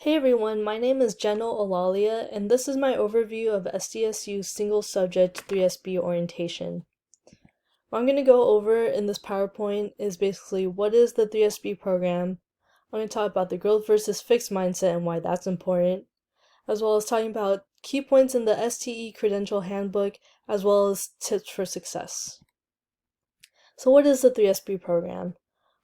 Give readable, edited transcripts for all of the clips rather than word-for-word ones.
Hey everyone, my name is Jenna Olalia, and this is my overview of SDSU's single subject 3SB orientation. What I'm going to go over in this PowerPoint is basically what is the 3SB program. I'm going to talk about the growth versus fixed mindset and why that's important, as well as talking about key points in the STE Credential Handbook, as well as tips for success. So what is the 3SB program?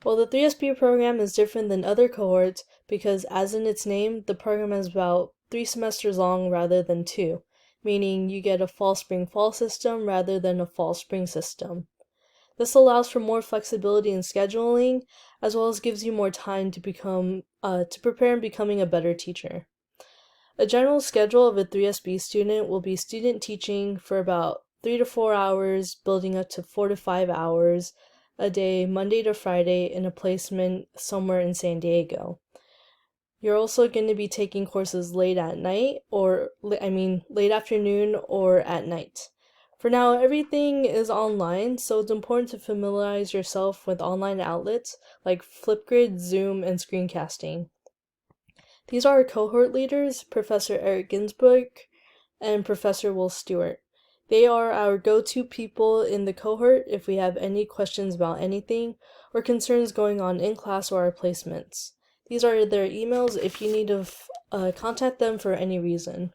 Well, the 3SB program is different than other cohorts because, as in its name, the program is about 3 semesters long rather than 2, meaning you get a fall-spring-fall system rather than a fall-spring system. This allows for more flexibility in scheduling, as well as gives you more time to prepare in becoming a better teacher. A general schedule of a 3SB student will be student teaching for about 3 to 4 hours, building up to 4 to 5 hours a day, Monday to Friday, in a placement somewhere in San Diego. You're also going to be taking courses late at night, late afternoon or at night. For now, everything is online, so it's important to familiarize yourself with online outlets like Flipgrid, Zoom, and screencasting. These are our cohort leaders, Professor Eric Ginsburg and Professor Will Stewart. They are our go-to people in the cohort if we have any questions about anything or concerns going on in class or our placements. These are their emails if you need to contact them for any reason.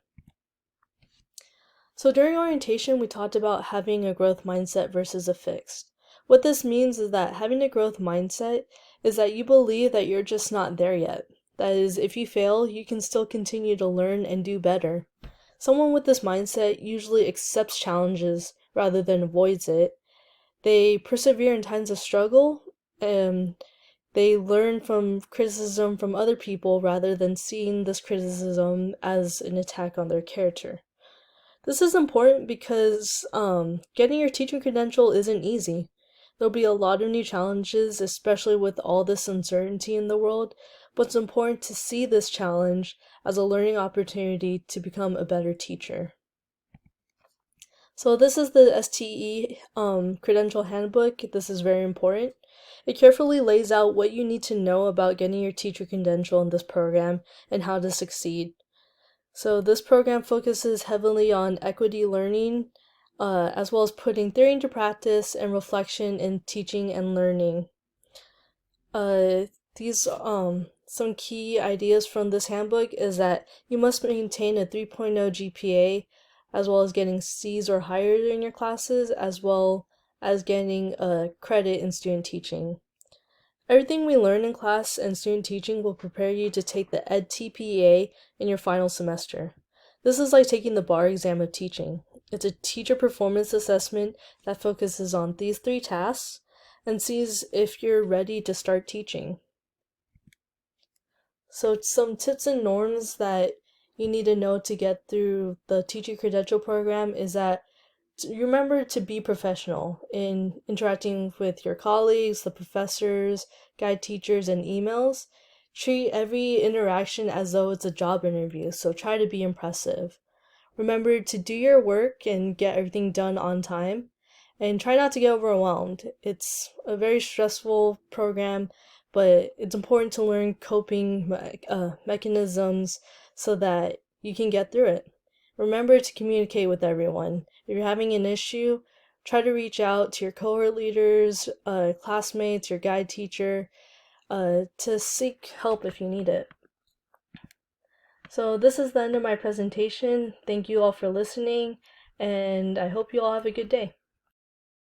So during orientation, we talked about having a growth mindset versus a fixed. What this means is that having a growth mindset is that you believe that you're just not there yet. That is, if you fail, you can still continue to learn and do better. Someone with this mindset usually accepts challenges rather than avoids it. They persevere in times of struggle, and they learn from criticism from other people rather than seeing this criticism as an attack on their character. This is important because getting your teaching credential isn't easy. There'll be a lot of new challenges, especially with all this uncertainty in the world, but it's important to see this challenge as a learning opportunity to become a better teacher. So this is the STE Credential Handbook. This is very important. It carefully lays out what you need to know about getting your teacher credential in this program and how to succeed. So this program focuses heavily on equity learning, as well as putting theory into practice and reflection in teaching and learning. These some key ideas from this handbook is that you must maintain a 3.0 GPA, as well as getting C's or higher in your classes, as well as getting a credit in student teaching. Everything we learn in class and student teaching will prepare you to take the EdTPA in your final semester. This is like taking the bar exam of teaching. It's a teacher performance assessment that focuses on these 3 tasks and sees if you're ready to start teaching. So some tips and norms that you need to know to get through the teacher credential program is that you remember to be professional in interacting with your colleagues, the professors, guide teachers, and emails. Treat every interaction as though it's a job interview, so try to be impressive. Remember to do your work and get everything done on time, and try not to get overwhelmed. It's a very stressful program, but it's important to learn coping mechanisms so that you can get through it. Remember to communicate with everyone. If you're having an issue, try to reach out to your cohort leaders, classmates, your guide teacher, to seek help if you need it. So this is the end of my presentation. Thank you all for listening, and I hope you all have a good day.